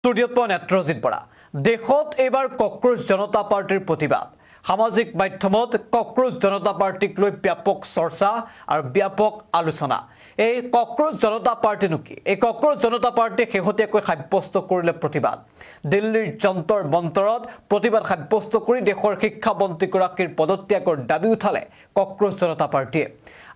ষ্টুডিঅ'ত পোৱা নেত্ৰজিৎ বৰা। দেশত এইবাৰ কক্ৰোচ জনতা পাৰ্টিৰ প্ৰতিবাদ। সামাজিক মাধ্যমত কক্ৰোচ জনতা পাৰ্টিক লৈ ব্যাপক চৰ্চা আৰু ব্যাপক আলোচনা। এই কক্ৰোচ জনতা পাৰ্টিনো কি? এই কক্ৰোচ জনতা পাৰ্টিয়ে শেহতীয়াকৈ সাব্যস্ত কৰিলে প্ৰতিবাদ। দিল্লীৰ যন্তৰ মন্তৰত প্ৰতিবাদ সাব্যস্ত কৰি দেশৰ শিক্ষামন্ত্ৰীগৰাকীৰ পদত্যাগৰ দাবী উঠালে কক্ৰোচ জনতা পাৰ্টিয়ে।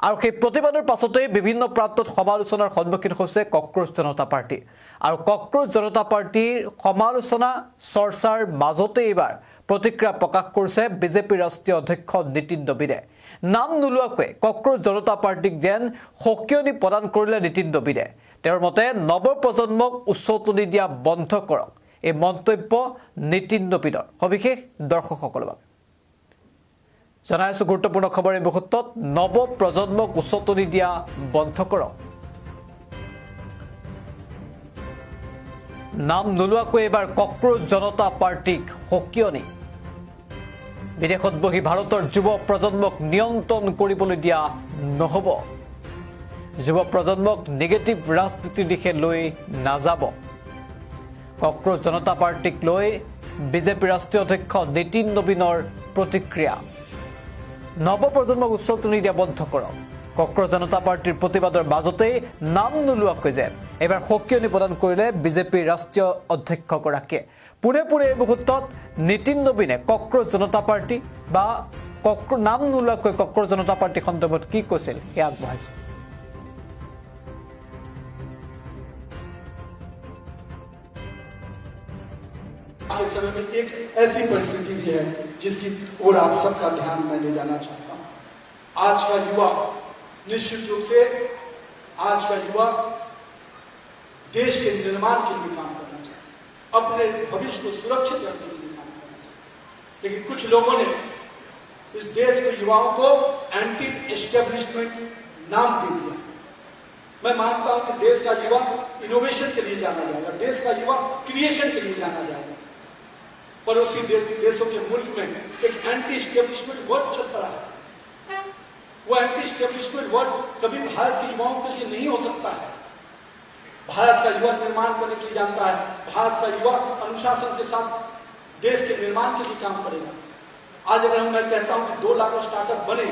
আৰু সেই প্ৰতিবাদৰ পাছতেই বিভিন্ন প্ৰান্তত সমালোচনাৰ সন্মুখীন হৈছে কক্ৰোচ জনতা পাৰ্টি। আৰু কক্ৰোচ জনতা পাৰ্টিৰ সমালোচনা চৰ্চাৰ মাজতে এইবাৰ প্ৰতিক্ৰিয়া প্ৰকাশ কৰিছে বিজেপিৰ ৰাষ্ট্ৰীয় অধ্যক্ষ নীতিন নবীনে। নাম নোলোৱাকৈ কক্ৰোচ জনতা পাৰ্টিক যেন সকিয়নি প্ৰদান কৰিলে নীতিন নবীনে। তেওঁৰ মতে নৱপ্ৰজন্মক উচতনি দিয়া বন্ধ কৰক, এই মন্তব্য নীতিন নবীনৰ। সবিশেষ দৰ্শকসকলৰ বাবে জনাইছো গুৰুত্বপূৰ্ণ খবৰ এই মুহূৰ্তত। নৱপ্ৰজন্মক উচতনি দিয়া বন্ধ কৰক। নাম নোলোৱাকৈ এবাৰ কক্ৰোচ জনতা পাৰ্টিক সকিয়নি। বিদেশত বহি ভাৰতৰ যুৱ প্ৰজন্মক নিয়ন্ত্ৰণ কৰিবলৈ দিয়া নহ'ব। যুৱ প্ৰজন্মক নিগেটিভ ৰাজনীতিৰ দিশে লৈ নাযাব। কক্ৰোচ জনতা পাৰ্টিক লৈ বিজেপিৰ ৰাষ্ট্ৰীয় অধ্যক্ষ নীতিন নবীনৰ প্ৰতিক্ৰিয়া। নৱপ্ৰজন্মক উচতনি দিয়া বন্ধ কৰক। কক্ৰোচ জনতা পাৰ্টিৰ প্ৰতিবাদৰ মাজতেই নাম নোলোৱাকৈ যেন এবাৰ সকিয়নি প্ৰদান কৰিলে বিজেপিৰ ৰাষ্ট্ৰীয় অধ্যক্ষগৰাকীয়ে। পুনে পুনে এই মুহূৰ্তত নীতিন নবীনে কক্ৰোচ জনতা পাৰ্টি বা নাম নোলোৱাকৈ কক্ৰোচ জনতা পাৰ্টি সন্দৰ্ভত কি কৈছিল সেয়া আগবঢ়াইছে। आज के समय में एक ऐसी परिस्थिति भी है जिसकी ओर आप सबका ध्यान मैं ले जाना चाहता हूं। आज का युवा निश्चित रूप से आज का युवा देश के निर्माण के लिए काम करना चाहता है, अपने भविष्य को सुरक्षित रखने के लिए काम करना चाहता है। लेकिन कुछ लोगों ने इस देश के युवाओं को एंटी एस्टेब्लिशमेंट नाम दे दिया। मैं मानता हूं कि देश का युवा इनोवेशन के लिए जाना जाएगा, देश का युवा क्रिएशन के लिए जाना जाएगा। पड़ोसी देशों के मुल्क में एक एंटी एस्टेब्लिशमेंट वर्ड चल रहा है। वो एंटी एस्टेब्लिशमेंट वर्ड कभी भारत के युवाओं के लिए नहीं हो सकता है। भारत का युवा निर्माण करने के लिए जानता है। भारत का युवा अनुशासन के साथ देश के निर्माण के लिए काम करेगा। आज अगर मैं कहता हूं कि 2 लाख स्टार्टअप बने,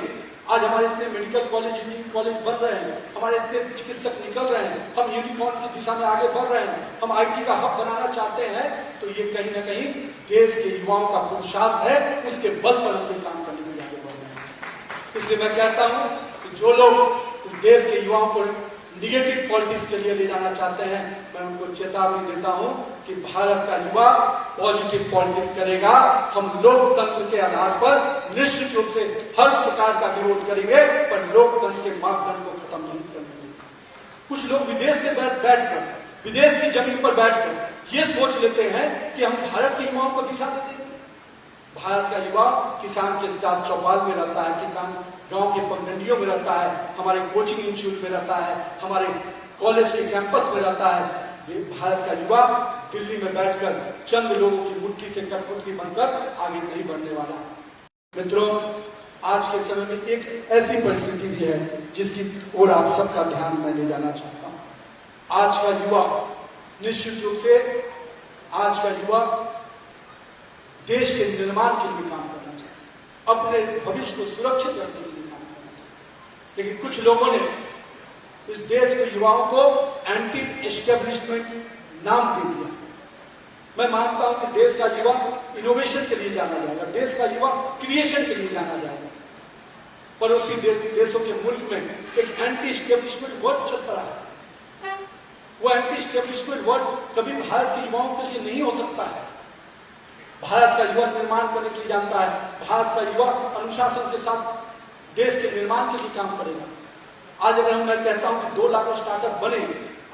आज हमारे इतने मेडिकल कॉलेज, इंजीनियरिंग कॉलेज बन रहे हैं, हमारे इतने चिकित्सक निकल रहे हैं, हम यूनिकॉर्न की दिशा में आगे बढ़ रहे हैं, हम आईटी का हब बनाना चाहते हैं, तो ये कहीं ना कहीं देश के युवाओं का पुरुषार्थ है। उसके बल पर हम ये काम करने के लिए आगे बढ़ रहे हैं। इसलिए मैं कहता हूं कि जो लोग इस देश के युवाओं को निगेटिव पॉलिटिक्स के लिए ले जाना चाहते हैं, मैं उनको चेतावनी देता हूं कि भारत का युवा पॉजिटिव पॉलिटिक्स करेगा। हम लोकतंत्र के आधार पर निश्चित रूप से हर प्रकार का विरोध करेंगे, पर लोकतंत्र के मापदंड को खत्म नहीं करेंगे। कुछ लोग विदेश से बैठकर विदेश की जमीन पर बैठकर ये सोच लेते हैं कि हम भारत के युवाओं को दिशा दे देंगे। भारत का युवा किसान के साथ चौपाल में रहता है, किसान गांव के पगडंडियों में रहता है, हमारे कोचिंग इंस्टीट्यूट में रहता है, हमारे कॉलेज के कैंपस में रहता है। ये भारत का युवा दिल्ली में बैठकर चंद लोगों की मुट्ठी से कठपुतली बनकर आगे नहीं बढ़ने वाला। मित्रों, आज के समय में एक ऐसी परिस्थिति भी है जिसकी ओर आप सबका ध्यान मैं ले जाना चाहता हूं। आज का युवा निश्चित रूप से आज का युवा देश के निर्माण के लिए काम करना चाहता है, अपने भविष्य को सुरक्षित रखने के लिए काम करना चाहता है। लेकिन कुछ लोगों ने इस देश के युवाओं को एंटी एस्टेब्लिशमेंट नाम दे दिया। मैं मानता हूं कि देश का युवा इनोवेशन के लिए जाना जाएगा, देश का युवा क्रिएशन के लिए जाना जाएगा। पड़ोसी देशों के मुल्क में एक एंटी एस्टेब्लिशमेंट वर्ड चल रहा है। वो एंटी एस्टेब्लिशमेंट वर्ड कभी भारत के युवाओं के लिए नहीं हो सकता है। भारत का युवा निर्माण करने के लिए जानता है। भारत का युवा अनुशासन के साथ देश के निर्माण के लिए काम करेगा। आज अगर मैं कहता हूं कि 2 लाख स्टार्टअप बने,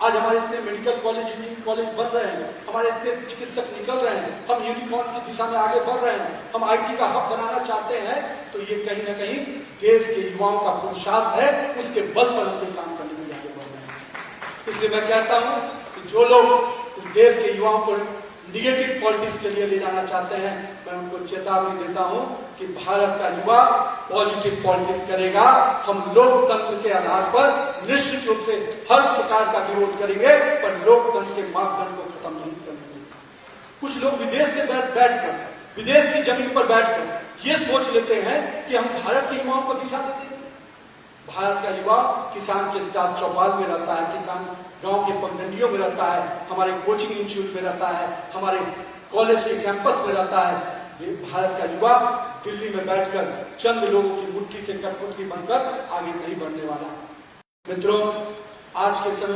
आज हमारे इतने मेडिकल कॉलेज, इंजीनियरिंग कॉलेज बन रहे हैं, हमारे इतने चिकित्सक निकल रहे हैं, हम यूनिकॉर्न की दिशा में आगे बढ़ रहे हैं, हम आईटी का हब बनाना चाहते हैं, तो ये कहीं ना कहीं देश के युवाओं का पुरुषार्थ है। उसके बल पर हम ये काम करने के लिए आगे बढ़ रहे हैं। इसलिए मैं कहता हूं कि जो लोग इस देश के युवाओं को निगेटिव पॉलिटिक्स के लिए ले जाना चाहते हैं, मैं उनको चेतावनी देता हूं कि भारत का युवा पॉजिटिव पॉलिटिक्स करेगा। हम लोकतंत्र के आधार पर निश्चित रूप से हर प्रकार का विरोध करेंगे, पर लोकतंत्र के मापदंड को खत्म नहीं करेंगे। कुछ लोग विदेश से बैठकर विदेश की जमीन पर बैठकर ये सोच लेते हैं कि हम भारत के युवाओं को दिशा दे देंगे। भारत का युवा किसान के साथ चौपाल में रहता है, किसान गांव के पगडंडियों में रहता है, हमारे कोचिंग इंस्टीट्यूट में रहता है, हमारे कॉलेज के कैंपस में रहता है। ये भारत का युवा दिल्ली में बैठकर चंद लोगों की मुट्ठी से कठपुतली बनकर आगे नहीं बढ़ने वाला। मित्रों, आज के समय